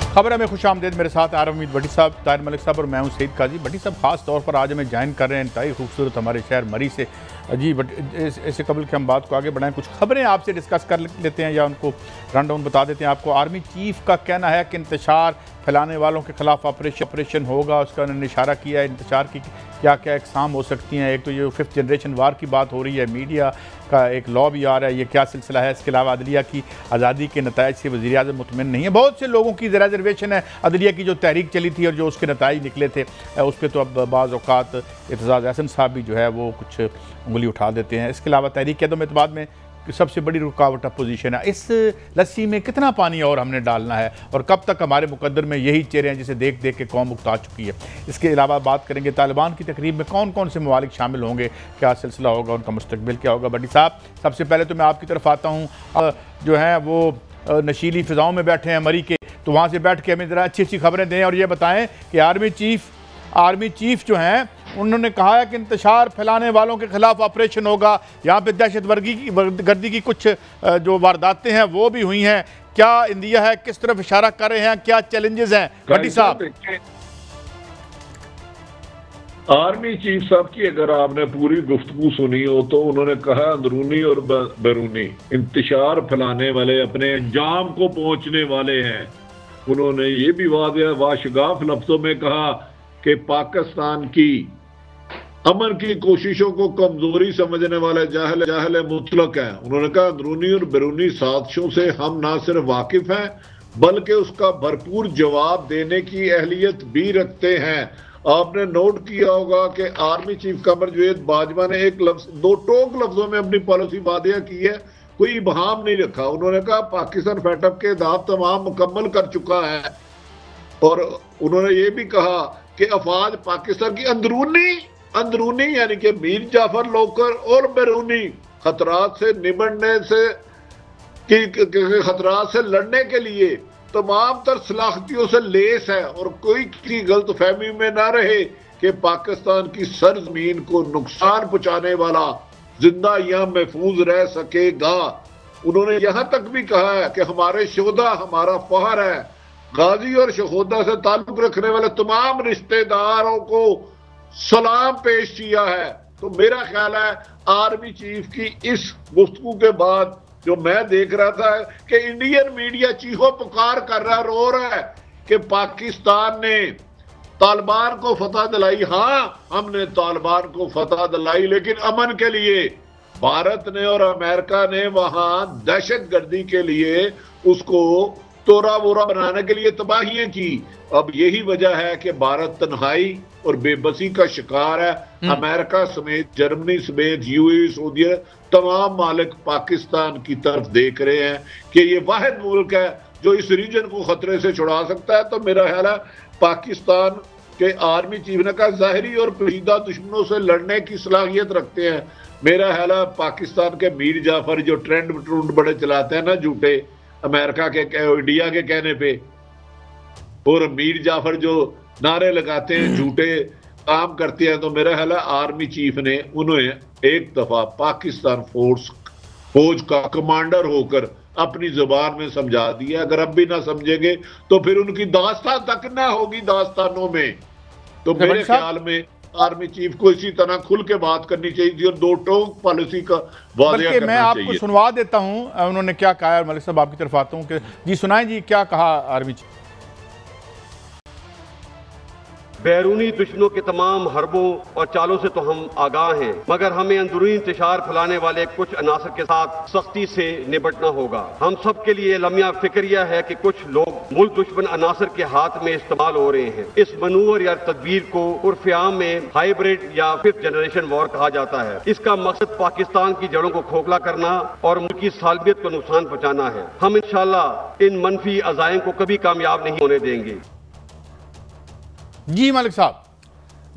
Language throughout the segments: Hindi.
खबर है में खुश आमदेद। मेरे साथ आर उम्मीद भट्टी साहब, ताहिर मलिक साहब और मैं हूं सईद काजी। भट्टी साहब खास तौर पर आज हमें ज्वाइन कर रहे हैं इंतहाई खूबसूरत हमारे शहर मरी से। जी बट इससे कबल के हम बात को आगे बढ़ाएं, कुछ खबरें आपसे डिस्कस कर लेते हैं या उनको रन डाउन बता देते हैं आपको। आर्मी चीफ का कहना है कि इंतशार फैलाने वालों के खिलाफ ऑपरेशन होगा। उसका उन्होंने इशारा किया है इंतशार की क्या क्या इकसाम हो सकती हैं। एक तो ये 5th जनरेशन वार की बात हो रही है, मीडिया का एक लॉ भी आ रहा है, ये क्या सिलसिला है। इसके अलावा अदलिया की आज़ादी के नताइज से वज़ीर-ए-आज़म मुतमिन नहीं है। बहुत से लोगों की रिजर्वेशन है। अदलिया की जो तहरीक चली थी और जो उसके नताइज निकले थे उस पर तो अब बाज़ औक़ात एतज़ाज़ हसन साहब भी जो है वो कुछ उंगली उठा देते हैं। इसके अलावा तहरीक कदम एतमाद में सबसे बड़ी रुकावट अपोजिशन है। इस लस्सी में कितना पानी और हमने डालना है और कब तक हमारे मुकद्दर में यही चेहरे हैं जिसे देख देख के कौम उकता चुकी है। इसके अलावा बात करेंगे तालिबान की तकरीब में कौन कौन से ममालिक शामिल होंगे, क्या सिलसिला होगा, उनका मुस्तकबिल क्या होगा। भट्टी साहब सबसे पहले तो मैं आपकी तरफ आता हूँ। जो हैं वो नशीली फ़िज़ाओं में बैठे हैं मरी के, तो वहाँ से बैठ के हमें ज़रा अच्छी अच्छी खबरें दें और ये बताएँ कि आर्मी चीफ जो हैं उन्होंने कहा है कि इंतशार फैलाने वालों के खिलाफ ऑपरेशन होगा। यहाँ पे दहशत गर्दी की कुछ जो वारदातें हैं वो भी हुई हैं। क्या इंडिया है, किस तरफ इशारा कर रहे हैं, क्या चैलेंजेस हैं भट्टी साहब? आर्मी चीफ साहब की अगर आपने पूरी गुफ्तगू सुनी हो तो उन्होंने कहा अंदरूनी और बैरूनी इंतशार फैलाने वाले अपने अंजाम को पहुंचने वाले हैं। उन्होंने ये भी वाशगाफ लफ्जों में कहा कि पाकिस्तान की अमन की कोशिशों को कमजोरी समझने वाले जाहल मुतलक हैं। उन्होंने कहा अंदरूनी और बैरूनी साजिशों से हम ना सिर्फ वाकिफ हैं बल्कि उसका भरपूर जवाब देने की अहलियत भी रखते हैं। आपने नोट किया होगा कि आर्मी चीफ कमर जवेद बाजवा ने दो टोक लफ्जों में अपनी पॉलिसी वादिया की है, कोई इबहाम नहीं रखा। उन्होंने कहा पाकिस्तान फैटअप के दाव तमाम मुकम्मल कर चुका है और उन्होंने ये भी कहा कि अफवाज पाकिस्तान की अंदरूनी यानी कि मीर जाफर लोकर और बैरूनी खतरात से निबटने से खतरात से लड़ने के लिए तमाम तर सलाखतियों से लेस है और कोई किसी गलत फहमी में ना रहे कि पाकिस्तान की सरजमीन को नुकसान पहुंचाने वाला जिंदा यहाँ महफूज रह सकेगा। उन्होंने यहां तक भी कहा है कि हमारे शोधा हमारा फहर है। गाजी और शहोदा से ताल्लुक रखने वाले तमाम रिश्तेदारों को सलाम पेश किया है। तो मेरा ख्याल है आर्मी चीफ की इस गुफ्तगू के बाद जो मैं देख रहा था कि इंडियन मीडिया चीखो पुकार कर रहा, रो रहा है कि पाकिस्तान ने तालिबान को फतह दिलाई। हाँ, हमने तालिबान को फतह दिलाई, लेकिन अमन के लिए भारत ने और अमेरिका ने वहां दहशत गर्दी के लिए उसको तोरा वोरा बनाने के लिए तबाहियां की। अब यही वजह है कि भारत तन्हाई और बेबसी का शिकार है। अमेरिका समेत, जर्मनी समेत, यूएई, सऊदी तमाम मालिक पाकिस्तान की तरफ देख रहे हैं कि ये वाहिद मुल्क है जो इस रीजन को खतरे से छुड़ा सकता है। तो मेरा ख्याल है पाकिस्तान के आर्मी चीफ ने कहा ज़ाहिरी और पेचीदा दुश्मनों से लड़ने की सलाहियत रखते हैं। मेरा ख्याल है पाकिस्तान के मीर जाफर जो ट्रेंड बड़े चलाते हैं ना झूठे, अमेरिका के इंडिया के कहने पे, और मीर जाफर जो नारे लगाते हैं झूठे काम करते हैं, तो मेरा ख्याल है आर्मी चीफ ने उन्हें एक दफा पाकिस्तान फौज का कमांडर होकर अपनी जुबान में समझा दिया। अगर अब भी ना समझेंगे तो फिर उनकी दास्तान तक ना होगी दास्तानों में। तो मेरे ख्याल में आर्मी चीफ को इसी तरह खुल के बात करनी चाहिए और दो टोक पॉलिसी का वादिया करना चाहिए। मैं आपको सुनवा देता हूं उन्होंने क्या कहा है। मलिक साहब आपकी तरफ आता हूं कि जी सुनाएं जी, क्या कहा आर्मी चीफ? बैरूनी दुश्मनों के तमाम हरबों और चालों से तो हम आगाह हैं, मगर हमें अंदरूनी इंतशार फैलाने वाले कुछ अनासर के साथ सख्ती से निपटना होगा। हम सब के लिए लम्हा फिक्रिया है कि कुछ लोग मुल्क दुश्मन अनासर के हाथ में इस्तेमाल हो रहे हैं। इस मनूवर या तदबीर को उर्फ़-ए-आम में हाइब्रिड या 5th जनरेशन वॉर कहा जाता है। इसका मकसद पाकिस्तान की जड़ों को खोखला करना और मुल्क की सालबियत को नुकसान पहुँचाना है। हम इंशाअल्लाह इन मनफी अज़ाइम को कभी कामयाब नहीं होने देंगे। जी मलिक साहब,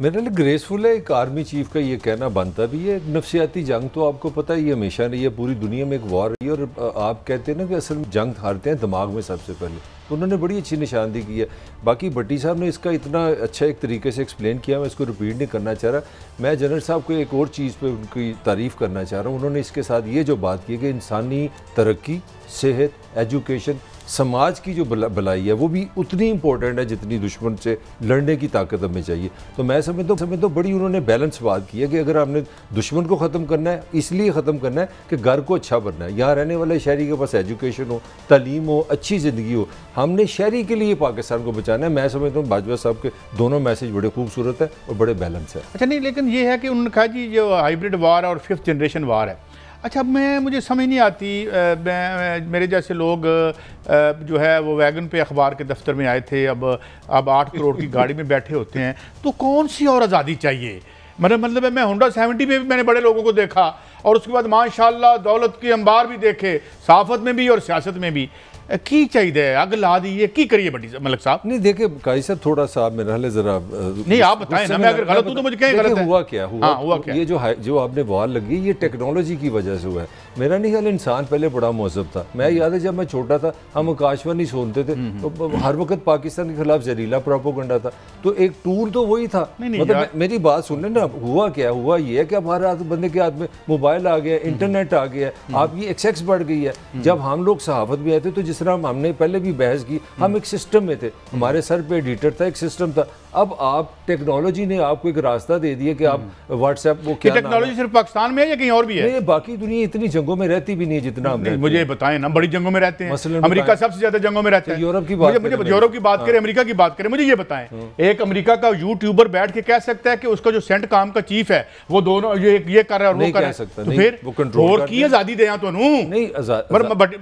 मेरे लिए ग्रेसफुल है। एक आर्मी चीफ का ये कहना बनता भी है। नफसियाती जंग तो आपको पता है ये हमेशा रही है, पूरी दुनिया में एक वॉर रही है और आप कहते हैं ना कि असल में जंग हारते हैं दिमाग में सबसे पहले। तो उन्होंने बड़ी अच्छी निशानदी की है। बाकी भट्टी साहब ने इसका इतना अच्छा एक तरीके से एक्सप्लेन किया, मैं इसको रिपीट नहीं करना चाह रहा। मैं जनरल साहब को एक और चीज़ पे उनकी तारीफ़ करना चाह रहा हूँ। उन्होंने इसके साथ ये जो बात की कि इंसानी तरक्की, सेहत, एजुकेशन, समाज की जो भलाई है वो भी उतनी इंपॉर्टेंट है जितनी दुश्मन से लड़ने की ताकत हमें चाहिए। तो मैं समझता हूँ बड़ी उन्होंने बैलेंस बात की है कि अगर आपने दुश्मन को ख़त्म करना है, इसलिए ख़त्म करना है कि घर को अच्छा बनना है, यहाँ रहने वाले शहरी के पास एजुकेशन हो, तालीम हो, अच्छी ज़िंदगी हो, हमने शहरी के लिए पाकिस्तान को बचाना है। मैं समझता हूँ बाजवा साहब के दोनों मैसेज बड़े खूबसूरत है और बड़े बैलेंस है। अच्छा नहीं, लेकिन ये है कि उन्होंने कहा जी जो हाइब्रिड वार और 5th जनरेशन वार है। अच्छा मुझे समझ नहीं आती, मेरे जैसे लोग जो है वो वैगन पे अखबार के दफ्तर में आए थे, अब 8 करोड़ की गाड़ी में बैठे होते हैं, तो कौन सी और आज़ादी चाहिए? मतलब है, मैं होंडा 70 में भी मैंने बड़े लोगों को देखा, और उसके बाद माशाल्लाह दौलत के अंबार भी देखे, सहाफ़त में भी और सियासत में भी। की चाहिए अग ला दी, ये की करिए बड़ी मलिक साहब? नहीं देखिए काजी साहब, थोड़ा सा मेरा हाल जरा नहीं आप बताएं ना, मैं अगर गलत हूं तो मुझे कहें गलत है। हुआ क्या हुआ क्या? ये जो आपने वार लगी ये टेक्नोलॉजी की वजह से हुआ है। मेरा नहीं ख्याल इंसान पहले बड़ा महज़ब था। मैं याद है जब मैं छोटा था हम आकाशवाणी सुनते थे तो हर वक्त पाकिस्तान के खिलाफ जहरीला प्रोपेगेंडा था, तो एक टूल तो वही था। मतलब मेरी बात सुन लेना, हुआ क्या? हुआ ये है कि अब हर बंदे के हाथ में मोबाइल आ गया, इंटरनेट आ गया, आपकी एक्सेस बढ़ गई है। जब हम लोग सहाफत में आए थे तो जिस तरह हमने पहले भी बहस की, हम एक सिस्टम में थे, हमारे सर पे एडिटर था, एक सिस्टम था। अब आप टेक्नोलॉजी ने आपको एक रास्ता दे दिया कि आप व्हाट्सएप वो क्या टेक्नोलॉजी सिर्फ पाकिस्तान में है या कहीं और भी है? नहीं, बाकी दुनिया इतनी जंगों में रहती भी नहीं है जितना हम। मुझे बताएं ना, बड़ी जंगों में रहते हैं। अमेरिका सबसे ज्यादा जंगों में रहता है। यूरोप की बात, मुझे यूरोप की बात करें, अमेरिका की बात करें, मुझे ये बताएं, एक अमेरिका का यूट्यूबर बैठ के कह सकता है कि उसका जो सेंट काम का चीफ है वो दोनों ये कर रहा है और वो कर रहा है, तो फिर वो कंट्रोल की आजादी दे तो नहीं।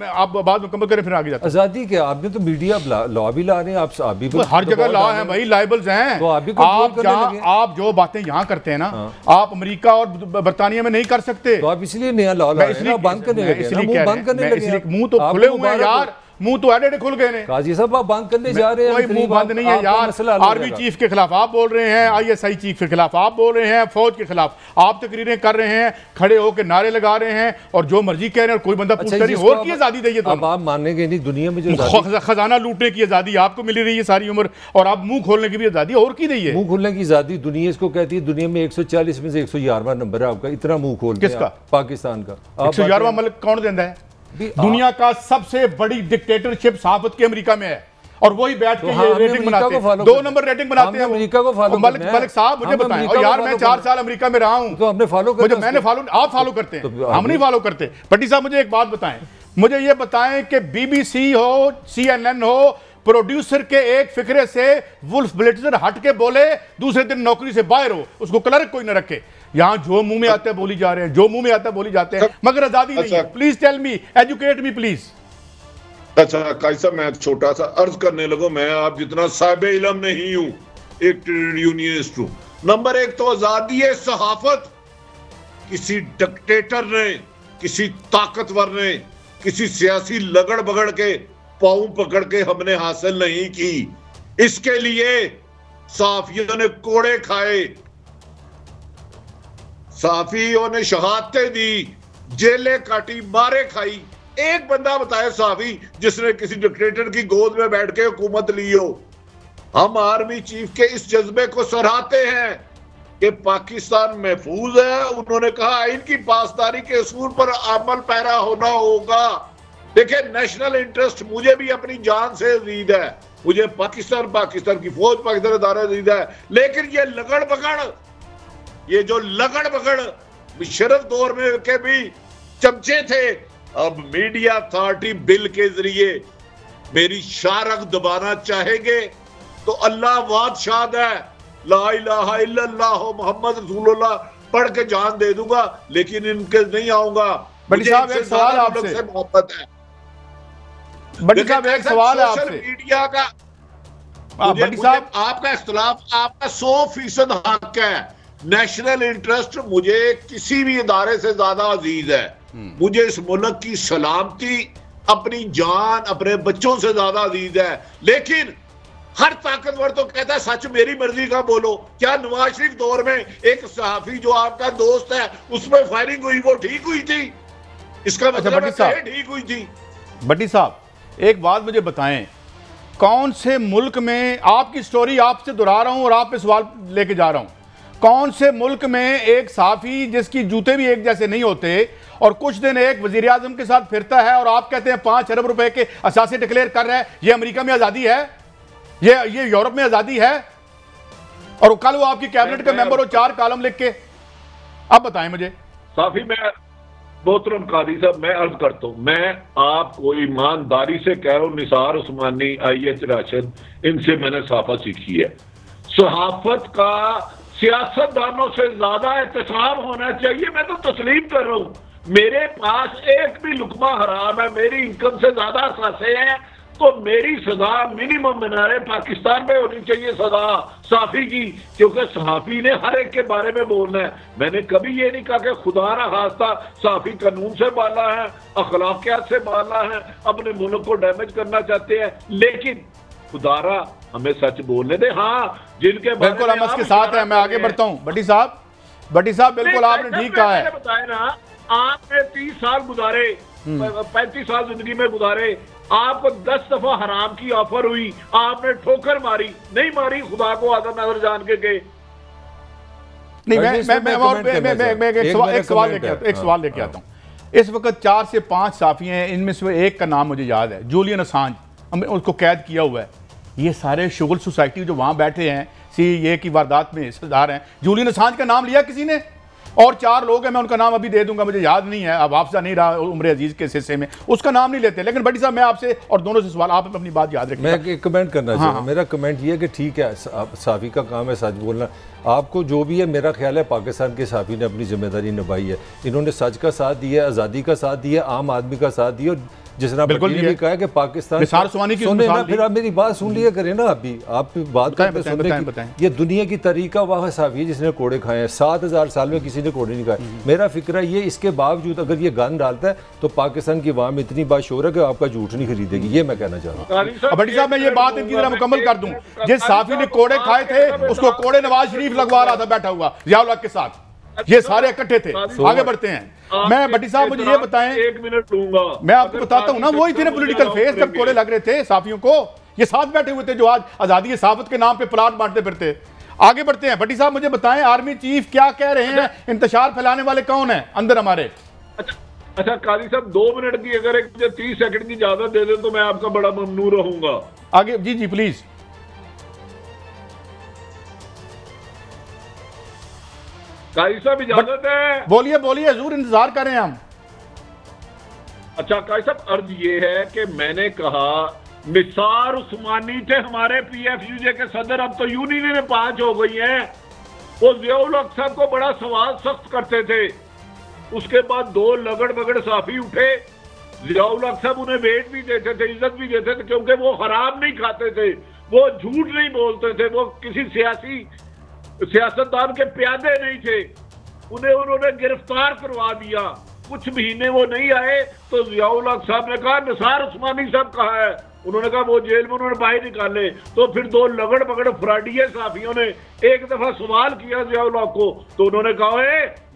आप बात मुकम्मल करें फिर आगे जाते हैं। आजादी क्या, आपने तो मीडिया लॉ भी ला रहे हैं, आप भी हर जगह लॉ है भाई, लाइबल्स हैं। तो आप जो बातें यहाँ करते हैं ना, आप अमेरिका और बर्तानिया में नहीं कर सकते, तो आप इसलिए नया लॉ बंद करने लगे। मुंह तो खुले हुए हैं यार, मुंह तो एडे खुल गए ने। काजी साहब आप बंद करने जा रहे हैं, कोई मुंह बंद नहीं है यार। आर्मी चीफ के खिलाफ आप बोल रहे हैं, ISI चीफ के खिलाफ आप बोल रहे हैं, फौज के खिलाफ आप तकरीरें कर रहे हैं, खड़े होकर नारे लगा रहे हैं और जो मर्जी कह रहे हैं, कोई बंदा पूछता नहीं और की आजादी देगी। तो आप मानेंगे नहीं, दुनिया में जो खजाना लूटने की आजादी आपको मिली रही है सारी उम्र, और आप मुंह खोलने की भी आजादी और की दी है। मुंह खोलने की आजादी दुनिया इसको कहती है। दुनिया में 140 में से 111वां नंबर है आपका, इतना मुंह खोल किसका? पाकिस्तान का। 111वां मुल्क कौन देता है? दुनिया का सबसे बड़ी डिक्टेटरशिप सहाफत के अमेरिका में है, और वही बैठ के ये रेटिंग बनाते हैं, 2 नंबर रेटिंग बनाते हैं अमेरिका को फॉलो। मलिक साहब मुझे बताएं, और यार मैं 4 साल अमेरिका में रहा हूं, तो हमने फॉलो कर, मैंने फॉलो, आप फॉलो करते हैं, हम नहीं फॉलो करते। भट्टी साहब मुझे एक बात बताएं, मुझे ये बताएं कि BBC हो, CNN हो, प्रोड्यूसर के एक फिक्रे से वुल्फ ब्लिट्जर हट के बोले, दूसरे दिन नौकरी से बाहर हो, उसको क्लर्क कोई न रखे। यहाँ जो मुंह में आता है बोली जा रहे हैं, जो मुंह में आता है बोली जाते हैं, मगर आजादी नहीं है। Please tell me, educate me please. अच्छा कैसा, मैं छोटा सा अर्ज करने लगो, मैं आप जितना साहिब इल्म नहीं हूं, एक ट्रेड यूनियनिस्ट हूं। नंबर 1 तो आजादी है सहाफत किसी डिक्टेटर ने, किसी ताकतवर ने, किसी सियासी लगड़ बगड़ के पांव पकड़ के हमने हासिल नहीं की। इसके लिए साफियों ने कोड़े खाए, साफियों ने शहादतें दी, जेलें काटी, मारे खाई। एक बंदा बताए साफी जिसने किसी डिक्टेटर की गोद में बैठ के हुकूमत ली हो। हम आर्मी चीफ के इस जज्बे को सराहते हैं कि पाकिस्तान महफूज है। उन्होंने कहा इनकी पासदारी के असूल पर अमल पैरा होना होगा। देखिए नेशनल इंटरेस्ट मुझे भी अपनी जान से अजीज है, मुझे पाकिस्तान की फौज, पाकिस्तान अदारा अजीज है, लेकिन ये लगड़ बगड़, ये जो लगड़ बगड़ मुशर्रफ दौर में के भी चमचे थे, अब मीडिया अथॉरिटी बिल के जरिए मेरी शारक दबाना चाहेंगे तो अल्लाह वाद शाद है, ला इलाहा इल्लल्लाह मुहम्मद रसूलुल्लाह पढ़ के जान दे दूंगा, लेकिन इनके नहीं आऊंगा। बड़ी साहब एक सवाल आपसे, मोहब्बत है। बड़ी साहब एक सवाल है आपसे, मीडिया का बड़ी साहब आपका इख्तिलाफ आपका 100% हक है। नेशनल इंटरेस्ट मुझे किसी भी इदारे से ज्यादा अजीज है। मुझे इस मुल्क की सलामती, अपनी जान, अपने बच्चों से ज्यादा अजीज है। लेकिन हर ताकतवर तो कहता है सच मेरी मर्जी का बोलो। क्या नवाज शरीफ दौर में एक सहाफी जो आपका दोस्त है उसमें फायरिंग हुई, वो ठीक हुई थी? इसका मतलब ठीक हुई थी। भट्टी साहब एक बात मुझे बताएं कौन से मुल्क में, आपकी स्टोरी आपसे दोहरा रहा हूं और आप पे सवाल लेके जा रहा हूं, कौन से मुल्क में एक सहाफ़ी जिसकी जूते भी एक जैसे नहीं होते और कुछ दिन एक वज़ीर आज़म के साथ फिरता है और आप कहते हैं 5 अरब रुपए के असासे डिक्लेयर कर रहा है, ये अमेरिका में आज़ादी है, ये यूरोप में आज़ादी है? और कल वो आपकी कैबिनेट के मेंबर हो 4 कॉलम लिख के। अब बताएं मुझे। साफी मैं मोहतरम कादी साहब मैं अर्ज करता हूँ, मैं आपको ईमानदारी से कह रहा हूँ, निसार उस्मानी, IH राशिद, इनसे मैंने सहाफत सीखी है। सहाफत का सियासतदानों से ज्यादा एहतसाब होना चाहिए। मैं तो तस्लीम कर रहा हूँ, मेरे पास एक भी लुकमा हराम है, मेरी इनकम से ज्यादा असासे हैं, तो मेरी सजा मिनिमम मीनारे पाकिस्तान में होनी चाहिए सजा साफी की, क्योंकि सहाफी ने हर एक के बारे में बोलना है। मैंने कभी ये नहीं कहा कि खुदा ना खास्ता साफी कानून से बाला है, अखलाकियात से बाला है, अपने मुल्क को डैमेज करना चाहते हैं, लेकिन खुदारा हमें सच बोलने दे। हाँ, जिनके बिल्कुल हम इसके साथ हैं। मैं आगे बढ़ता हूँ। भट्टी साहब बिल्कुल आपने ठीक कहा है। बताया ना, आपने 30 साल गुजारे, 35 साल जिंदगी में गुजारे, आपको 10 दफा हराम की ऑफर हुई, आपने ठोकर मारी, नहीं मारी, खुदा को आदर नजर जान के गए। नहीं, मैं एक सवाल लेके आता हूँ। इस वक्त 4 से 5 साफी हैं, इनमें से एक का नाम मुझे याद है, जूलियन असांज, उसको कैद किया हुआ है। ये सारे शुगल सोसाइटी जो वहां बैठे हैं, CIA की वारदात में हिस्सेदार हैं, जूलियन असांज का नाम लिया किसी ने? और 4 लोग हैं, मैं उनका नाम अभी दे दूंगा, मुझे याद नहीं है, अब आपसे नहीं रहा उम्र अजीज के हिस्से में, उसका नाम नहीं लेते। लेकिन भट्टी साहब मैं आपसे और दोनों से सवाल, आप अपनी बात याद रखें। मैं एक कमेंट करना चाहूँगा। मेरा कमेंट ये है कि ठीक है, साफ़ी का काम है सच बोलना, आपको जो भी है, मेरा ख्याल है पाकिस्तान के साफ़ी ने अपनी जिम्मेदारी निभाई है। इन्होंने सच का साथ दिया, आज़ादी का साथ दिया, आम आदमी का साथ दिया, और जिस तरह बिल्कुल भी कहा है कि पाकिस्तान सुने ना, फिर आप मेरी बात सुन लिया करें ना। अभी आप बात करते सुनने की, ये दुनिया की तरीका वाह साफी है जिसने कोड़े खाए हैं, 7000 साल में किसी ने कोड़े नहीं खाए। मेरा फिक्र ये, इसके बावजूद अगर ये गन डालता है तो पाकिस्तान की अवाम इतनी बाशोर है कि आपका झूठ नहीं खरीदेगी। ये मैं कहना चाह रहा हूँ। भट्टी साहब मैं ये बात इनकी तरह मुकम्मल कर दूं, जिस साफी ने कोड़े खाए थे उसको कोड़े नवाज शरीफ लगवा रहा था बैठा हुआ जियाउल हक के साथ, ये सारे इकट्ठे थे। आगे बढ़ते हैं। मैं भट्टी साहब मुझे ये बताएं, 1 मिनट लूंगा, मैं आपको बताता हूं ना, वही थे पॉलिटिकल फेस जब कोड़े लग रहे थे साफियों को, ये साथ बैठे हुए थे जो आज आजादी सहाफत के नाम पे प्लाट बांटते फिरते। आगे बढ़ते हैं। भट्टी साहब मुझे बताएं, आर्मी चीफ क्या कह रहे हैं, इंतशार फैलाने वाले कौन है अंदर हमारे? अच्छा काजी साहब 2 मिनट की अगर एक मुझे 30 सेकंड की इजाजत दे दे तो मैं आपका बड़ा ममनून रहूंगा। आगे जी प्लीज। काजी साहब इजाजत है? बोलिए हजूर, इंतजार कर रहे हैं हम। अच्छा काजी साहब, अर्ज ये है कि मैंने कहा निसार उस्मानी थे हमारे PFUJ के सदर, अब तो यूनियन में 5 हो गई हैं। वो जियाउल हक साहब को बड़ा सवाल सख्त करते थे, उसके बाद 2 लगड़ बगड़ साफी उठे, जियाउल हक साहब उन्हें वेट भी देते थे, इज्जत भी देते थे, क्योंकि वो हराम नहीं खाते थे, वो झूठ नहीं बोलते थे, वो किसी सियासतदान के प्यादे नहीं थे। उन्होंने गिरफ्तार करवा दिया, कुछ महीने वो नहीं आए तो जियाउल हक साहब ने कहा निसार उस्मानी साहब कहाँ है, उन्होंने कहा वो जेल में, उन्होंने बाहर निकाले। तो फिर 2 लगड़ बगड़ फ्राडिये साफियों ने एक दफा सवाल किया जियाउल हक को, तो उन्होंने कहा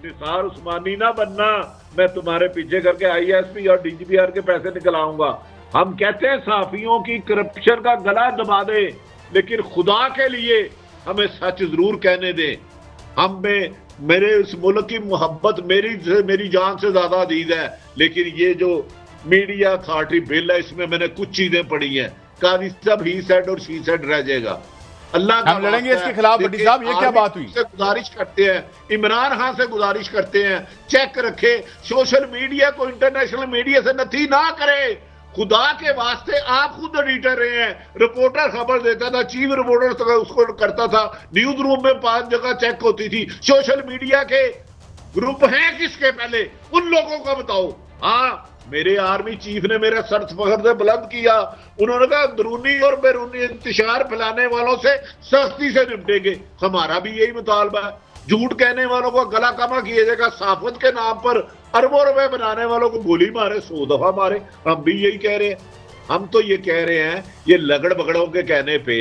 निसार उस्मानी ना बनना, मैं तुम्हारे पीछे करके ISP और DGPR के पैसे निकलाऊंगा। हम कहते हैं साफियों की करप्शन का गला दबा दे, लेकिन खुदा के लिए हमें सच जरूर कहने दें। हमें, मेरे इस मुल्क की मोहब्बत मेरी जान से ज्यादा अजीज है, लेकिन ये जो मीडिया अथॉरिटी बिल है इसमें मैंने कुछ चीजें पढ़ी हैं, काजी साहब ही सेड और शी सेड रह जाएगा। अल्लाह हम लड़ेंगे इसके खिलाफ। भट्टी साहब ये क्या बात हुई? गुजारिश करते हैं, इमरान खान से गुजारिश करते हैं, चेक रखे, सोशल मीडिया को इंटरनेशनल मीडिया से नथी ना करे। खुदा के वास्ते आप खुद एडिटर रहे हैं, रिपोर्टर खबर देता था, चीफ रिपोर्टर उसको करता था, न्यूज रूम में 5 जगह चेक होती थी। सोशल मीडिया के ग्रुप हैं किसके, पहले उन लोगों को बताओ। हाँ, मेरे आर्मी चीफ ने मेरा सर फखर से बुलंद किया, उन्होंने कहा अंदरूनी और बैरूनी इंतशार फैलाने वालों से सख्ती से निपटेंगे। हमारा भी यही मुतालबा है, झूठ कहने वालों को गला कमा किया जाएगा, सहाफत के नाम पर अरबों रुपए बनाने वालों को गोली मारे, 100 दफा मारे। हम भी यही कह रहे हैं। हम तो ये कह रहे हैं, ये लगड़ बगड़ों के कहने पे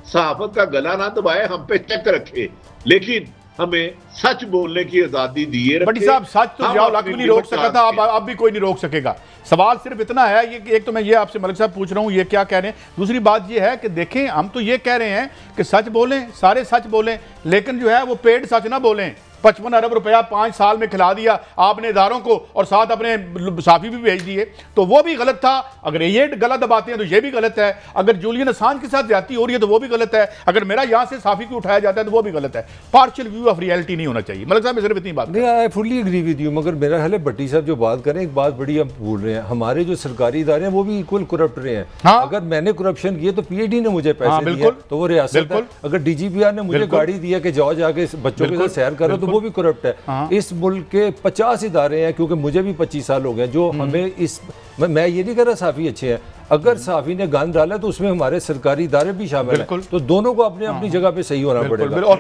सहाफत का गला ना दबाए, हम पे चेक रखे, लेकिन हमें सच बोलने की आजादी दी है। बड़ी साहब सच तो जियाउल हक भी नहीं रोक सका था, अब भी कोई नहीं रोक सकेगा। सवाल सिर्फ इतना है, ये एक तो मैं ये आपसे मलिक साहब पूछ रहा हूँ ये क्या कह रहे हैं, दूसरी बात ये है कि देखें हम तो ये कह रहे हैं कि सच बोलें, सारे सच बोलें, लेकिन जो है वो पेड सच ना बोलें। 55 अरब रुपया 5 साल में खिला दिया आपने इदारों को और साथ अपने साफी भी भेज दिए, तो वो भी गलत था। अगर ये गलत बातें हैं तो ये भी गलत है। अगर जूलियन असांज के साथ ज्यादती हो रही है तो वो भी गलत है। अगर मेरा यहाँ से साफी को उठाया जाता है तो वो भी गलत है। पार्शियल व्यू ऑफ रियलिटी नहीं होना चाहिए। मलिक साहब मैं सिर्फ इतनी बात नहीं, I fully agree with you, मगर मेरा ख्याल है भट्टी साहब जो बात करें एक बात बड़ी हम भूल रहे हैं, हमारे जो सरकारी इदारे हैं वो भी इक्वल करप्ट रहे हैं। हाँ? अगर मैंने करप्शन किए तो पीएडी ने मुझे पैसे दिए तो वो रियासत है। अगर डीजीपीआर ने मुझे गाड़ी दिया कि जाओ जाके बच्चों के साथ सैर करो तो वो भी करप्ट है। इस मुल्क के 50 इदारे हैं, क्योंकि मुझे भी 25 साल हो गए, जो हमें इस मैं ये नहीं कह रहा साफी अच्छे हैं, अगर साफी ने गंद डाला तो उसमें हमारे सरकारी इदारे भी शामिल हैं, तो दोनों को अपनी अपनी जगह पे सही होना पड़ेगा। और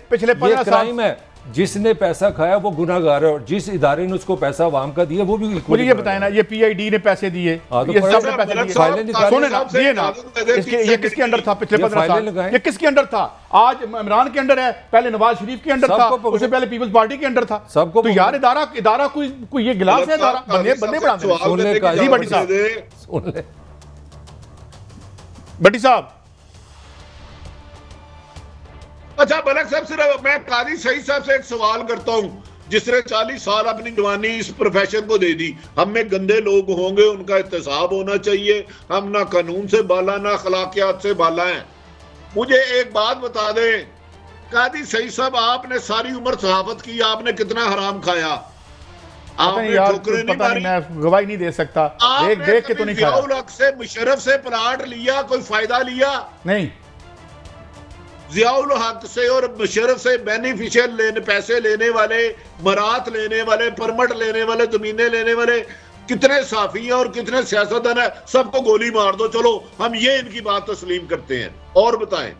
पिछले 15 क्राइम है, जिसने पैसा खाया वो गुनाहगार है और जिस इदारे ने उसको पैसा आवाम का दिया वो भी मुझे ये बताया ना, ये पीआईडी ने पैसे दिए, ये सब ने पैसे दिए, सुने ना दिए ना, ये किसके अंडर था पिछले 15 साल? ये किसके अंडर था? आज इमरान के अंडर है, पहले नवाज शरीफ के अंडर था, उससे पहले पीपल्स पार्टी के अंडर था। सबको तो यार इदारा कोई ये गिलास है, इदारा बंदे बढ़ाते हैं। जी भट्टी साहब, भट्टी साहब। अच्छा मलिक साहब, सिर्फ मैं काजी सईद साहब से एक सवाल करता हूं, जिसने 40 साल अपनी जवानी इस प्रोफेशन को दे दी। हम में गंदे लोग होंगे, उनका एहतसाब होना चाहिए। हम ना कानून से बाला ना अखलाकियात से बाला हैं। मुझे एक बात बता दें काजी सईद साहब, आपने सारी उम्र सहाफत की, आपने कितना हराम खाया? आपने ठोकरें नहीं मारी? मैं गवाही नहीं दे सकता, देख के तो नहीं खाया। जियाउल हक से मुशर्रफ से प्लाट लिया, कोई फायदा लिया नहीं? जियाउल हक से और मुशर्रफ से बेनिफिशियल पैसे लेने वाले, मरात लेने वाले, परमिट लेने वाले, जमीनें लेने वाले कितने साफी हैं और कितने सियासतदान है, सबको गोली मार दो, चलो हम ये इनकी बात तस्लीम करते हैं। और बताएं,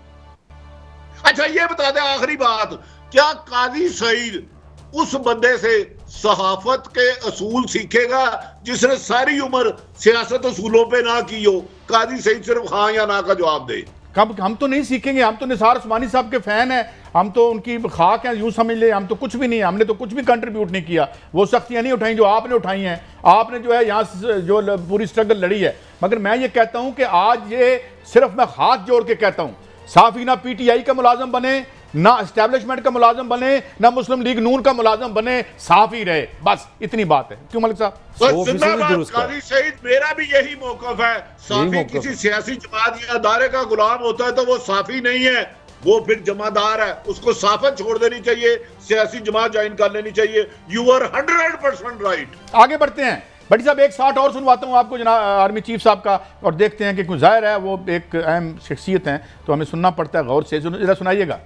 अच्छा ये बता दें आखिरी बात, क्या काजी सईद उस बंदे से सहाफत के असूल सीखेगा जिसने सारी उम्र सियासत असूलों पे ना की हो? काजी सईद सिर्फ हाँ या ना का जवाब दे। हम तो नहीं सीखेंगे, हम तो निसार उस्मानी साहब के फैन हैं, हम तो उनकी खाक हैं, यूं समझ ले। हम तो कुछ भी नहीं है, हमने तो कुछ भी कंट्रीब्यूट नहीं किया, वो सख्तियां नहीं उठाई जो आपने उठाई हैं। आपने जो है यहाँ जो पूरी स्ट्रगल लड़ी है। मगर मैं ये कहता हूं कि आज ये सिर्फ मैं हाथ जोड़ के कहता हूं, साफी ना पीटीआई का मुलाजम बने, ना एस्टैब्लिशमेंट का मुलाजम बने, ना मुस्लिम लीग नून का मुलाजम बने, साफी रहे, बस इतनी बात है। क्यों मलिक साहब? काजी सईद मेरा भी यही मौकफ है, साफी किसी सियासी जमात या अदारे का गुलाम होता है तो वो साफी नहीं है, वो फिर जमादार है, उसको साफत छोड़ देनी चाहिए, सियासी जमात ज्वाइन कर लेनी चाहिए। You are 100% right. आगे बढ़ते हैं भट्टी साहब, एक 60 और सुनवाता हूँ आपको जनाब आर्मी चीफ साहब का, और देखते हैं कि जाहिर है वो एक अहम शख्सियत हैं तो हमें सुनना पड़ता है गौर से। जरा सुनाइएगा।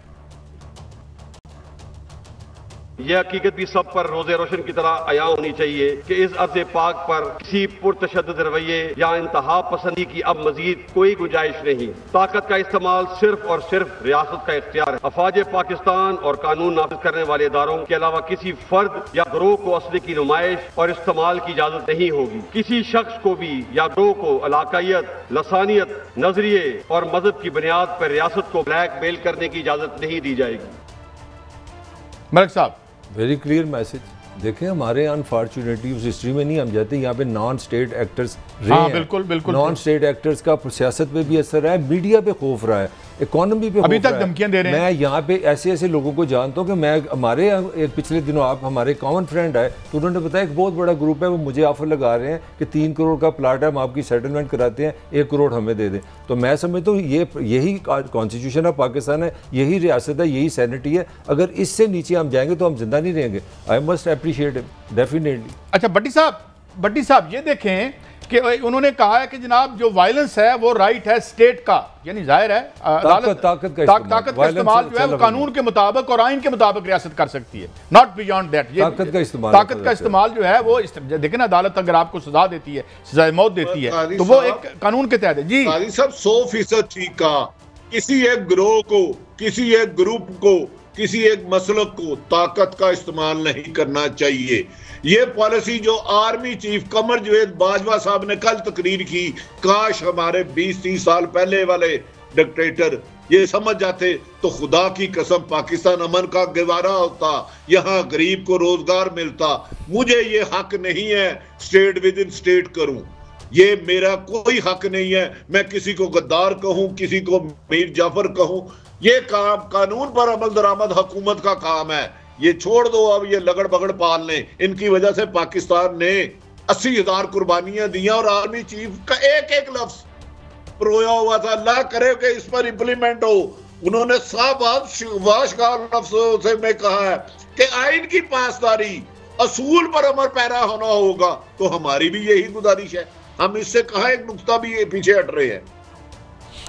यह हकीकत भी सब पर रोजे रोशन की तरह आया होनी चाहिए कि इस अर्ज़ पाक पर किसी पुरतशद्दुद रवैये या इंतहा पसंदी की अब मजीद कोई गुंजाइश नहीं। ताकत का इस्तेमाल सिर्फ और सिर्फ रियासत का इख्तियार है। अफवाज पाकिस्तान और कानून नाफिज करने वाले इदारों के अलावा किसी फर्द या ग्रोह को असले की नुमाइश और इस्तेमाल की इजाजत नहीं होगी। किसी शख्स को भी या ग्रोह को इलाकायत, लसानियत, नजरिए और मजहब की बुनियाद पर रियासत को ब्लैकमेल करने की इजाजत नहीं दी जाएगी। मलिक साहब, वेरी क्लियर मैसेज। देखें हमारे अनफॉर्चुनेटली उस हिस्ट्री में नहीं हम जाते, यहाँ पे नॉन स्टेट एक्टर्स रहे हैं। बिल्कुल नॉन स्टेट एक्टर्स का सियासत पे भी असर है, मीडिया पे खौफ रहा है, इकोनॉमी पे अभी तक धमकियां दे रहे हैं। मैं यहाँ पे ऐसे ऐसे लोगों को जानता हूँ कि मैं हमारे पिछले दिनों आप हमारे कॉमन फ्रेंड आए तो उन्होंने बताया एक बहुत बड़ा ग्रुप है, वो मुझे ऑफर लगा रहे हैं कि 3 करोड़ का प्लाट है, हम आपकी सेटलमेंट कराते हैं, 1 करोड़ हमें दे दें। तो मैं समझता हूँ यही कॉन्स्टिट्यूशन ऑफ पाकिस्तान है, यही रियासत है, यही सैनिटी है। अगर इससे नीचे हम जाएंगे तो हम जिंदा नहीं रहेंगे। I must appreciate it definitely. अच्छा भट्टी साहब ये देखें कि उन्होंने कहा है कि जनाब जो वायलेंस है वो राइट है स्टेट का, यानी जाहिर है ताकत का इस्तेमाल जो है वो कानून के मुताबिक और आइन के मुताबिक रियासत कर सकती है, नॉट बियॉन्ड दैट। ताकत का इस्तेमाल जो है वो देखें ना, अदालत अगर आपको सजा देती है, सजा मौत देती है, तो वो एक कानून के तहत है। जी सब 100% ठीक कहा। किसी एक ग्रोह को, किसी एक ग्रुप को, किसी एक मसलक को ताकत का इस्तेमाल नहीं करना चाहिए। ये पॉलिसी जो आर्मी चीफ कमर जवेद बाजवा साहब ने कल तकरीर की, काश हमारे 20-30 साल पहले वाले डिक्टेटर ये समझ जाते तो खुदा की कसम पाकिस्तान अमन का गवारा होता, यहाँ गरीब को रोजगार मिलता। मुझे ये हक नहीं है स्टेट विद इन स्टेट करूं, ये मेरा कोई हक नहीं है। मैं किसी को गद्दार कहूं, किसी को मीर जाफर कहूं, ये काम कानून पर अमल दरामद हुकूमत का काम है। ये छोड़ दो अब ये लगड़ बगड़ पाल लें। इनकी वजह से पाकिस्तान ने 80,000 कुर्बानियां दी और आर्मी चीफ का एक एक लफ्ज रोया हुआ था, अल्लाह करे कि इस पर इंप्लीमेंट हो। उन्होंने साफ वाशगार लफ्जों से में कहा है कि आइन की पासदारी असूल पर अमल पैरा होना होगा। तो हमारी भी यही गुजारिश है, हम इससे कहा एक नुक्ता भी पीछे हट रहे हैं।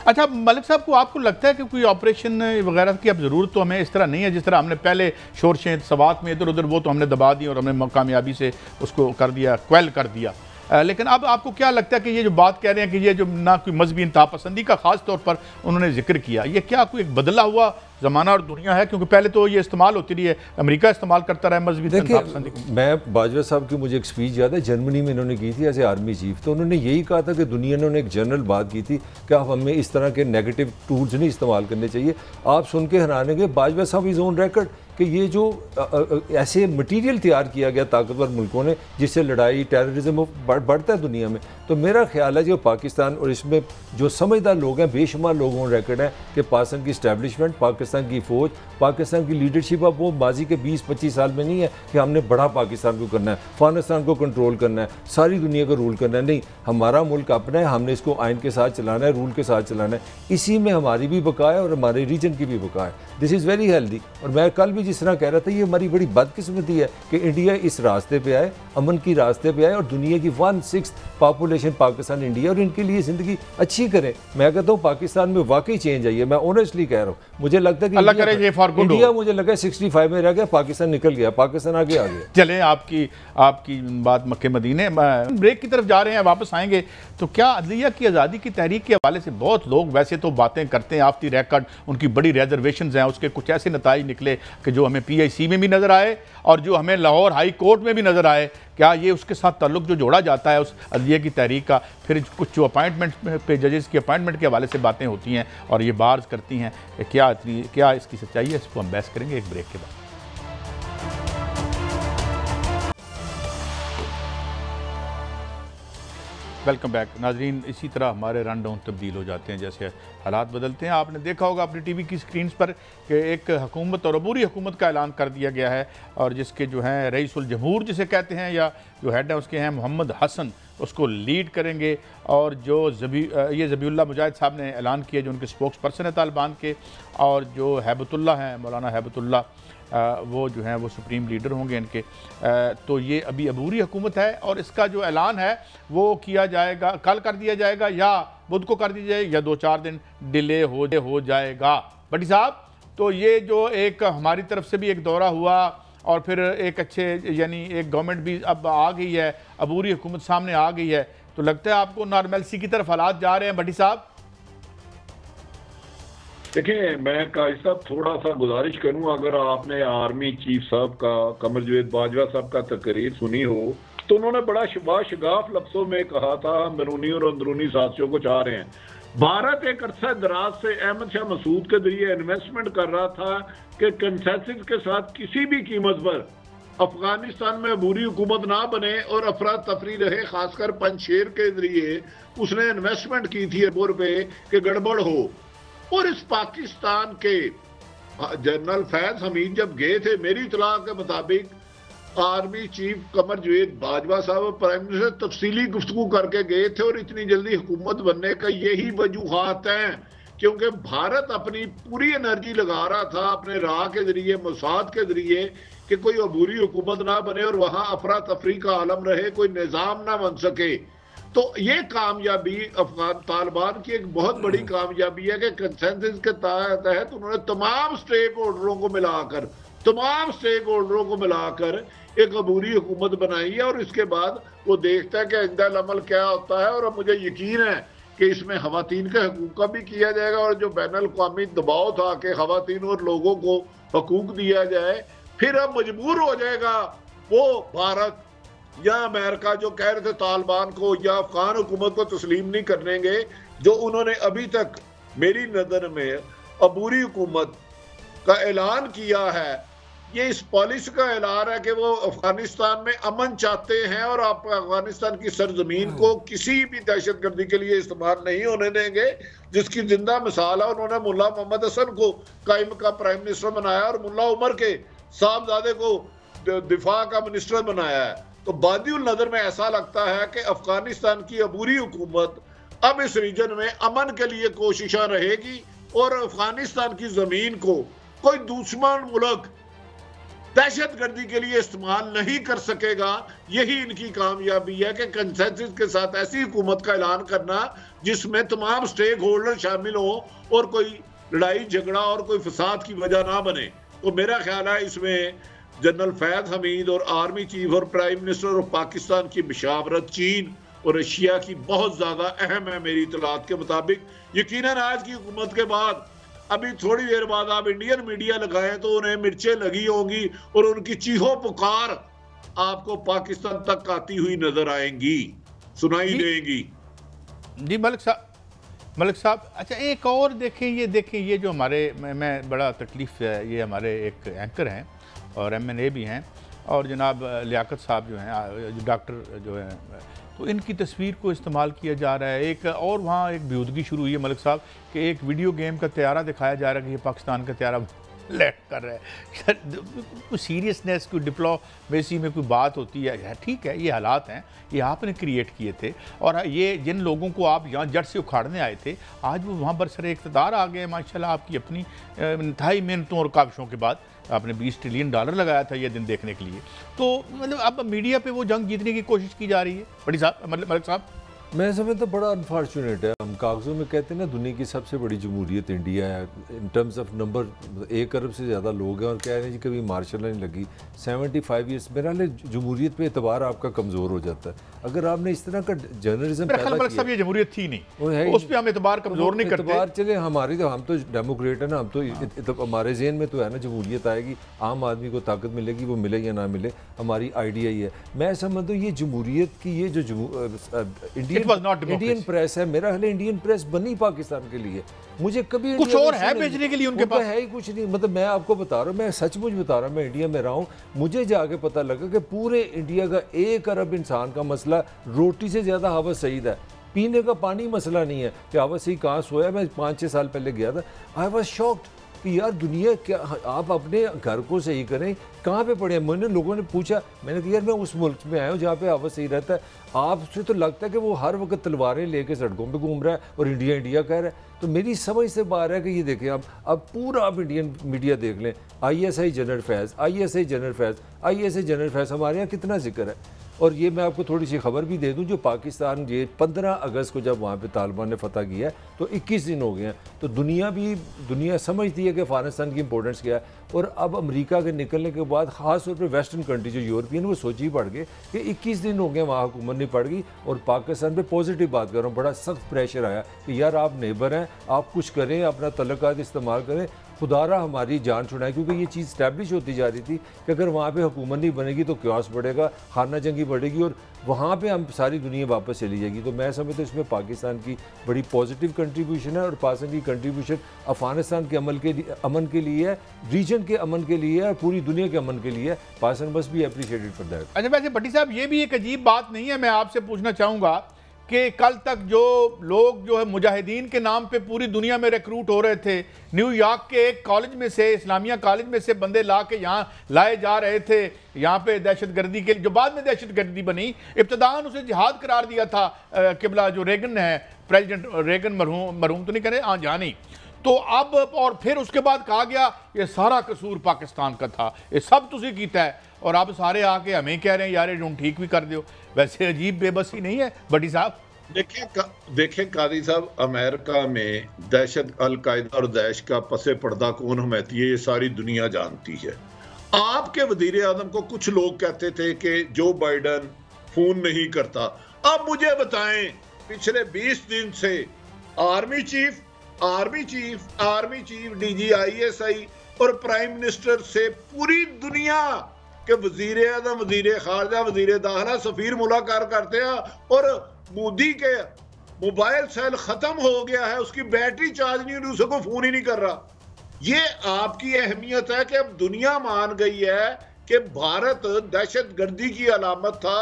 अच्छा मलिक साहब को आपको लगता है कि कोई ऑपरेशन वगैरह की अब ज़रूरत तो हमें इस तरह नहीं है जिस तरह हमने पहले शोरशें सवात में इधर उधर वो तो हमने दबा दी और हमने कामयाबी से उसको कर दिया, क्वेल कर दिया। लेकिन अब आपको क्या लगता है कि ये जो बात कह रहे हैं कि ये जो ना कोई मजहबी इंतहा पसंदी का ख़ास तौर पर उन्होंने जिक्र किया, ये क्या कोई एक बदला हुआ ज़माना और दुनिया है? क्योंकि पहले तो ये इस्तेमाल होती रही है, अमेरिका इस्तेमाल करता रहा है मजहबी इंतहा पसंदी। मैं बाजवा साहब की मुझे एक स्पीच याद है, जर्मनी में इन्होंने की थी एज ए आर्मी चीफ। तो उन्होंने यही कहा था कि दुनिया ने एक जनरल बात की थी कि आप हमें इस तरह के नेगेटिव टूल्स नहीं इस्तेमाल करने चाहिए। आप सुन के हैरान होंगे, बाजवा साहब इज ऑन रिकॉर्ड कि ये जो ऐसे मटेरियल तैयार किया गया ताकतवर मुल्कों ने जिससे लड़ाई टेररिज्म बढ़ता है दुनिया में। तो मेरा ख्याल है जो पाकिस्तान और इसमें जो समझदार लोग हैं, बेशुमार लोग ऑन रिकॉर्ड हैं कि पाकिस्तान की इस्टेब्लिशमेंट, पाकिस्तान की फ़ौज, पाकिस्तान की लीडरशिप अब वो माजी के 20-25 साल में नहीं है कि हमने बड़ा पाकिस्तान को करना है, अफगानिस्तान को कंट्रोल करना है, सारी दुनिया को रूल करना है। नहीं, हमारा मुल्क अपना है, हमने इसको आइन के साथ चलाना है, रूल के साथ चलाना है। इसी में हमारी भी बका है और हमारे रीजन की भी बका है। This is very healthy. और मैं कल भी जिस तरह कह रहा था, ये हमारी बड़ी बदकिस्मती है कि इंडिया इस रास्ते पे आए, अमन की रास्ते पे आए और दुनिया की 1/6 पॉपुलेशन पाकिस्तान इंडिया, और इनके लिए ज़िंदगी अच्छी करें। मैं कहता हूँ पाकिस्तान में वाकई चेंज आई है, मैं ऑनेस्टली कह रहा हूँ। मुझे लगता है कि इंडिया मुझे लगा 65 में रह गया, पाकिस्तान निकल गया, पाकिस्तान आगे आ गया। चले आपकी बात मक्के मदीने, ब्रेक की तरफ जा रहे हैं, वापस आएंगे। तो क्या अदलिया की आज़ादी की तहरीक के हवाले से बहुत लोग वैसे तो बातें करते हैं, आफ्ती रिकॉर्ड उनकी बड़ी रिजर्वेशंस हैं, उसके कुछ ऐसे नताइज निकले कि जो हमें PIC में भी नज़र आए और जो हमें लाहौर हाई कोर्ट में भी नज़र आए। क्या ये उसके साथ ताल्लुक जो जोड़ा जाता है उस अदलिया की तहरीक का? फिर कुछ जो अपॉइंटमेंट पे जजेस की अपॉइंटमेंट के हवाले से बातें होती हैं और ये बार्स करती हैं, क्या इसकी सच्चाई है? इसको हम बहस करेंगे एक ब्रेक के बाद। वेलकम बैक नाजरीन। इसी तरह हमारे रन डाउन तब्दील हो जाते हैं जैसे हालात बदलते हैं। आपने देखा होगा अपनी TV की स्क्रीन पर कि एक हुकूमत और अबूरी हुकूमत का ऐलान कर दिया गया है और जिसके जो हैं रईसुल जमहूर जिसे कहते हैं या जो हेड है उसके हैं मोहम्मद हसन, उसको लीड करेंगे। और जो ये ज़बीउल्लाह मुजाहिद साहब ने ऐलान किया जो उनके स्पोक्स पर्सन है तालिबान के, और जो हैबतुल्लाह हैं मौलाना हैबतुल्लाह, वो जो हैं वो सुप्रीम लीडर होंगे इनके। तो ये अभी अबूरी हुकूमत है और इसका जो ऐलान है वो किया जाएगा, कल कर दिया जाएगा या बुध को कर दिया जाएगा या 2-4 दिन डिले हो जाएगा। भट्टी साहब, तो ये जो एक हमारी तरफ से भी एक दौरा हुआ और फिर एक अच्छे यानी एक गवर्नमेंट भी अब आ गई है, अबूरी हुकूमत सामने आ गई है, तो लगता है आपको नॉर्मलसी की तरफ हालात जा रहे हैं भट्टी साहब? देखिए, मैं काजी साहब थोड़ा सा गुजारिश करूं, अगर आपने आर्मी चीफ साहब का कमर जावेद बाजवा साहब का तकरीर सुनी हो तो उन्होंने बड़ा शगाफ लफ्जों में कहा था हम बैरूनी और अंदरूनी साथियों को चाह रहे हैं। भारत एक अरसा दराज से अहमद शाह मसूद के जरिए इन्वेस्टमेंट कर रहा था कि कंसेंसस के साथ किसी भी कीमत पर अफगानिस्तान में अबूरी हुकूमत ना बने और अफरा तफरी रहे, खासकर पंजशेर के जरिए उसने इन्वेस्टमेंट की थी अरबों रुपए कि गड़बड़ हो। और इस पाकिस्तान के जनरल फैज हमीद जब गए थे, मेरी इतला के मुताबिक आर्मी चीफ कमर जावेद बाजवा साहब प्राइम मिनिस्टर तफसीली गुफ्तगू करके गए थे और इतनी जल्दी हुकूमत बनने का यही वजूहात हैं क्योंकि भारत अपनी पूरी एनर्जी लगा रहा था अपने राह के जरिए, मोसाद के जरिए कि कोई अबूरी हुकूमत ना बने और वहां अफरा तफरी का आलम रहे, कोई निज़ाम ना बन सके। तो ये कामयाबी अफगान तालिबान की एक बहुत बड़ी कामयाबी है कि कंसेंसस के तहत उन्होंने तमाम स्टेक होल्डरों को मिलाकर एक अबूरी हुकूमत बनाई है और इसके बाद वो देखता है कि आइंदा अमल क्या होता है। और अब मुझे यकीन है कि इसमें खवातीन के हकूक का भी किया जाएगा और जो बैनुल अक़वामी दबाव था कि खवातीन और लोगों को हकूक दिया जाए, फिर अब मजबूर हो जाएगा वो भारत या अमेरिका जो कह रहे थे तालिबान को या अफगान हुकूमत को तस्लीम नहीं करनेंगे, जो उन्होंने अभी तक मेरी नजर में अबूरी हुकूमत का ऐलान किया है, ये इस पॉलिसी का ऐलान है कि वो अफगानिस्तान में अमन चाहते हैं और आप अफगानिस्तान की सरजमीन को किसी भी दहशतगर्दी के लिए इस्तेमाल नहीं होने देंगे, जिसकी जिंदा मिसाल है उन्होंने मुल्ला मोहम्मद हसन को कायम का प्राइम मिनिस्टर बनाया और मुल्ला उमर के साहबजादे को दिफा का मिनिस्टर बनाया है। तो बादिउल नजर में ऐसा लगता है कि अफगानिस्तान की अबूरी हुकूमत अब इस रीजन में अमन के लिए कोशिशें रहेगी और अफगानिस्तान की जमीन को कोई दुश्मन मुल्क दहशतगर्दी के लिए इस्तेमाल नहीं कर सकेगा। यही इनकी कामयाबी है कि कंसेंसस के साथ ऐसी हुकूमत का ऐलान करना जिसमें तमाम स्टेक होल्डर शामिल हो और कोई लड़ाई झगड़ा और कोई फसाद की वजह ना बने। तो मेरा ख्याल है इसमें जनरल फैज हमीद और आर्मी चीफ और प्राइम मिनिस्टर ऑफ पाकिस्तान की मशावरत चीन और रशिया की बहुत ज्यादा अहम है मेरी इतलात के मुताबिक। यकीनन आज की हुकूमत के बाद अभी थोड़ी देर बाद आप इंडियन मीडिया लगाएं तो उन्हें मिर्चें लगी होंगी और उनकी चीखों पुकार आपको पाकिस्तान तक आती हुई नजर आएंगी, सुनाई देंगी। जी मलिक साहब, अच्छा एक और देखें ये जो हमारे मैं बड़ा तकलीफ है, ये हमारे एक एंकर हैं और MNA भी हैं और जनाब लियाकत साहब जो हैं जो डॉक्टर जो हैं, तो इनकी तस्वीर को इस्तेमाल किया जा रहा है। एक और वहाँ एक बेहूदगी शुरू हुई है मलिक साहब कि एक वीडियो गेम का तैयारा दिखाया जा रहा है कि ये पाकिस्तान का तैयारा लैंड कर रहा है। कोई सीरियसनेस, कोई डिप्लोमेसी में कोई बात होती है, ठीक है ये हालात हैं, ये आपने क्रिएट किए थे और ये जिन लोगों को आप यहाँ जड़ से उखाड़ने आए थे आज वो वहाँ बरसरे इक़्तिदार आ गए माशाल्लाह आपकी अपनी इंतहाई मेहनतों और काविशों के बाद। आपने $20 ट्रिलियन लगाया था ये दिन देखने के लिए। तो मतलब अब मीडिया पे वो जंग जीतने की कोशिश की जा रही है बड़ी साहब, मतलब मलिक साहब मैं समझता बड़ा अनफॉर्चुनेट है। हम कागज़ों में कहते हैं ना दुनिया की सबसे बड़ी जमहूरियत इंडिया है इन टर्म्स ऑफ नंबर, 1 अरब से ज़्यादा लोग हैं और कह रहे हैं जी कभी मार्शल नहीं लगी। 75 ईयर्स मेरा जमहूरियत पे एतबार आपका कमज़ोर हो जाता है अगर आपने इस तरह का जर्नलिज्म पैदा किया। ये जमहूरियत थी नहीं, उस पर हम एतबार कमज़ोर नहीं करते। एतबार चले हमारी तो, हम तो डेमोक्रेट है ना, हम तो हमारे जहन में तो है ना जमहूरियत आएगी, आम आदमी को ताकत मिलेगी, वो मिले या ना मिले हमारी आइडिया ही है। मैं समझता हूँ ये जमहूरियत की ये जो इंडियन प्रेस है, मेरा ख्याल इंडियन प्रेस बनी पाकिस्तान के लिए, मुझे कभी कुछ और है बेचने के लिए उनके पास है ही कुछ नहीं। मतलब मैं आपको बता रहा हूँ, मैं सचमुच बता रहा हूँ, मैं इंडिया में रहा हूँ, मुझे जाके पता लगा कि पूरे इंडिया का 1 अरब इंसान का मसला रोटी से ज़्यादा हवस सईद है, पीने का पानी मसला नहीं है कि हवस सही कहाँ सोया। मैं 5-6 साल पहले गया था, आई वॉज शॉक्ड कि यार दुनिया क्या, आप अपने घर को सही करें, कहाँ पे पड़े हैं। मैंने लोगों ने पूछा, मैंने कहा यार मैं उस मुल्क में आया हूँ जहाँ पे हवा सही रहता है, आपसे तो लगता है कि वो हर वक्त तलवारें लेके सड़कों पे घूम रहा है और इंडिया इंडिया कह रहा है। तो मेरी समझ से बाहर है कि ये देखें अब पूरा आप इंडियन मीडिया देख लें, ISI जनरल फैज़, ISI जनरल फैज़, ISI जनरल फैज़, हमारे यहाँ कितना जिक्र है। और ये मैं आपको थोड़ी सी खबर भी दे दूं, जो पाकिस्तान ये 15 अगस्त को जब वहाँ पे तालिबान ने फतह किया है तो 21 दिन हो गए हैं, तो दुनिया समझती है कि अफगानिस्तान की इंपॉर्टेंस क्या है। और अब अमेरिका के निकलने के बाद ख़ास तौर पे वेस्टर्न कंट्री जो यूरोपियन, वो सोच ही पड़ गए कि 21 दिन हो गए वहाँ हुकूमत नहीं पड़ गई। और पाकिस्तान पे पॉजिटिव बात कर रहा हूँ, बड़ा सख्त प्रेशर आया कि यार आप नेबर हैं, आप कुछ करें, अपना तलक़ात इस्तेमाल करें, खुदारा हमारी जान छुड़ाएं। क्योंकि ये चीज़ स्टैब्लिश होती जा रही थी कि अगर वहाँ पे हुकूमत नहीं बनेगी तो क्यास बढ़ेगा, खाना जंगी बढ़ेगी और वहाँ पे हम सारी दुनिया वापस चली जाएगी। तो मैं समझता हूँ इसमें पाकिस्तान की बड़ी पॉजिटिव कंट्रीब्यूशन है और पाकिस्तान की कंट्रीब्यूशन अफगानिस्तान के अमन के लिए है, रीजन के अमन के लिए है, पूरी दुनिया के अमन के लिए है। पाकिस्तान बस भी अप्रिशिएटेड फॉर दैट। अच्छा वैसे भट्टी साहब ये भी एक अजीब बात नहीं है, मैं आपसे पूछना चाहूँगा कि कल तक जो लोग जो है मुजाहिदीन के नाम पे पूरी दुनिया में रिक्रूट हो रहे थे, न्यूयॉर्क के एक कॉलेज में से, इस्लामिया कॉलेज में से बंदे ला के यहाँ लाए जा रहे थे यहाँ पे दहशतगर्दी के लिए, जो बाद में दहशतगर्दी बनी। इब्तदान उसे जिहाद करार दिया था किबला जो रेगन है, प्रेसिडेंट रेगन, मरहूम तो नहीं करें, हाँ जहाँ नहीं। तो अब और फिर उसके बाद कहा गया ये सारा कसूर पाकिस्तान का था, ये सब तुसी कीता है, और आप सारे आके हमें कह रहे हैं यार ये ठीक भी कर दो। वैसे अजीब बेबसी नहीं है भट्टी साहब? देखिए कादी साहब, अमेरिका में दहशत अलकायदा और दाइश का पसे पर्दा कौन हमायती है ये सारी दुनिया जानती है। आपके वजीर आजम को कुछ लोग कहते थे कि जो बाइडन फोन नहीं करता। अब मुझे बताएं, पिछले 20 दिन से आर्मी चीफ, DG ISI और प्राइम मिनिस्टर से पूरी दुनिया के वजीर आजम, वजीर खारजा, वजीर दाखिला, सफीर मुलाकात करते हैं और मोदी के मोबाइल सेल खत्म हो गया है, उसकी बैटरी चार्ज नहीं हो रही, उसको फोन ही नहीं कर रहा। ये आपकी अहमियत है कि अब दुनिया मान गई है कि भारत दहशतगर्दी की अलामत था।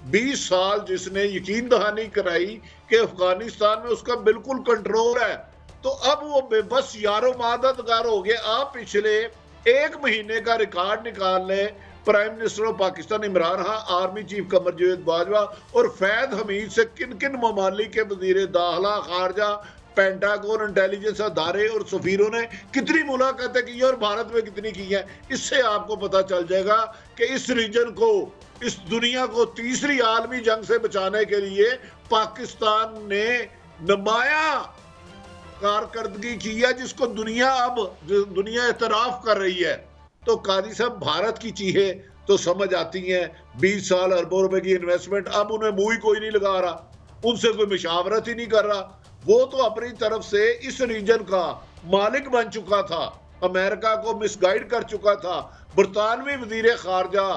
20 साल जिसने यकीन दहानी कराई कि अफगानिस्तान में उसका बिल्कुल कंट्रोल है, तो अब वो बेबस यारो मददगार हो गए। आप पिछले 1 महीने का रिकॉर्ड निकाल लें, prime minister of Pakistan Imran Khan, army chief Qamar Javed Bajwa और फैद हमीद से किन किन ममालिक के वजीर दाखिला, खारजा, पेंटागन, इंटेलिजेंस अदारे और सफीरों ने कितनी मुलाकातें की और भारत में कितनी की हैं। इससे आपको पता चल जाएगा कि इस रीजन को, इस दुनिया को तीसरी आलमी जंग से बचाने के लिए पाकिस्तान ने नुमाया कारकर्दगी की है, जिसको दुनिया एतराफ कर रही है। तो काजी साहब, भारत की चीजें तो समझ आती हैं। 20 साल अरबों रुपए की इन्वेस्टमेंट, अब उन्हें मुंह ही कोई नहीं लगा रहा, उनसे कोई मुशावरत ही नहीं कर रहा। वो तो अपनी तरफ से इस रीजन का मालिक बन चुका था, अमेरिका को मिसगाइड कर चुका था। बरतानवी वजीर खारजा,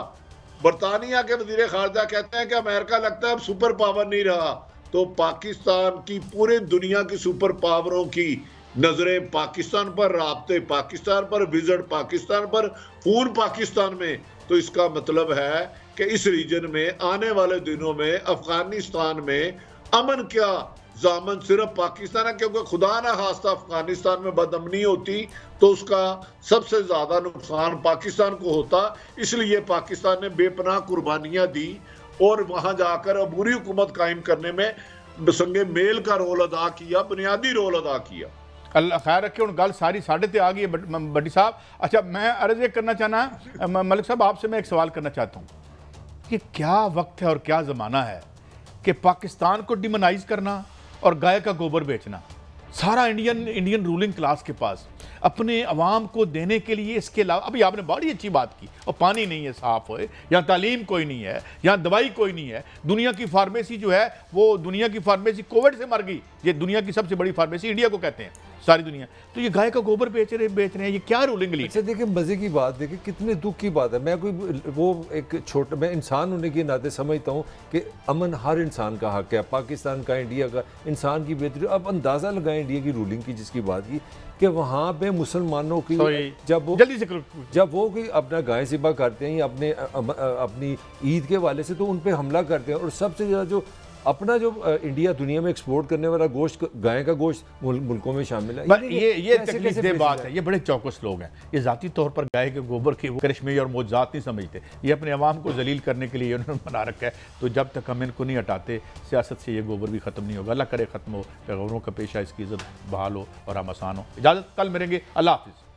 बरतानिया के वजीर खारजा कहते हैं कि अमेरिका लगता है अब सुपर पावर नहीं रहा। तो पाकिस्तान की, पूरे दुनिया की सुपर पावरों की नजरें पाकिस्तान पर, राब्ते पाकिस्तान पर, विजिट पाकिस्तान पर, फोन पाकिस्तान में। तो इसका मतलब है कि इस रीजन में आने वाले दिनों में अफगानिस्तान में अमन क्या जामन सिर्फ पाकिस्तान है, क्योंकि खुदा ना खास्ता अफगानिस्तान में बदअमनी होती तो उसका सबसे ज्यादा नुकसान पाकिस्तान को होता। इसलिए पाकिस्तान ने बेपनाह कुर्बानियां दी और वहां जाकर अबूरी हुकूमत कायम करने में संगे मेल का रोल अदा किया, बुनियादी रोल अदा किया। अल्लाह खैर रखे। हूँ गल सारी साढ़े ते आ गई है बड्डी साहब। अच्छा, मैं अर्ज करना चाहना मलिक साहब, आपसे मैं एक सवाल करना चाहता हूँ कि क्या वक्त है और क्या ज़माना है कि पाकिस्तान को डिमोनाइज करना और गाय का गोबर बेचना। सारा इंडियन रूलिंग क्लास के पास अपने अवाम को देने के लिए, इसके अलावा अभी आपने बड़ी अच्छी बात की, और पानी नहीं है साफ होए, यहाँ तालीम कोई नहीं है, यहाँ दवाई कोई नहीं है। दुनिया की फार्मेसी जो है वो, दुनिया की फार्मेसी कोविड से मर गई। ये दुनिया की सबसे बड़ी फार्मेसी इंडिया को कहते हैं सारी दुनिया। तो ये गाय का गोबर बेच रहे हैं, ये क्या रूलिंग लीड? अच्छा देखिए, मज़े की बात देखिए, कितने दुख की बात है। मैं कोई वो एक छोटा, मैं इंसान होने के नाते समझता हूँ कि अमन हर इंसान का हक है, पाकिस्तान का, इंडिया का, इंसान की बेहतरी। अब अंदाज़ा लगाएं इंडिया की रूलिंग की जिसकी बात की, कि वहाँ पे मुसलमानों की जब वो जल्दी से जब वो कोई अपना गाय ज़िबा करते हैं या अपनी ईद के वाले से, तो उन पर हमला करते हैं। और सबसे ज़्यादा जो अपना जो इंडिया दुनिया में एक्सपोर्ट करने वाला गोश्त, गाय का गोश्त मुल्कों में शामिल है। ये तकलीफदेह बात है। ये बड़े चौकस लोग हैं, ये ज़ाती तौर पर गाय के गोबर की करिश्मे और मौजूदात नहीं समझते। ये अपने अवाम को जलील करने के लिए उन्होंने बना रखा है। तो जब तक हम इनको नहीं हटाते, सियासत से ये गोबर भी ख़त्म नहीं होगा। अल्लाह करे ख़त्म हो, पैगम्बरों का पेशा, इसकी इज़्ज़त बहाल हो और हम आसान हो। इजाज़त, कल मिलेंगे। अल्लाह हाफ़िज़।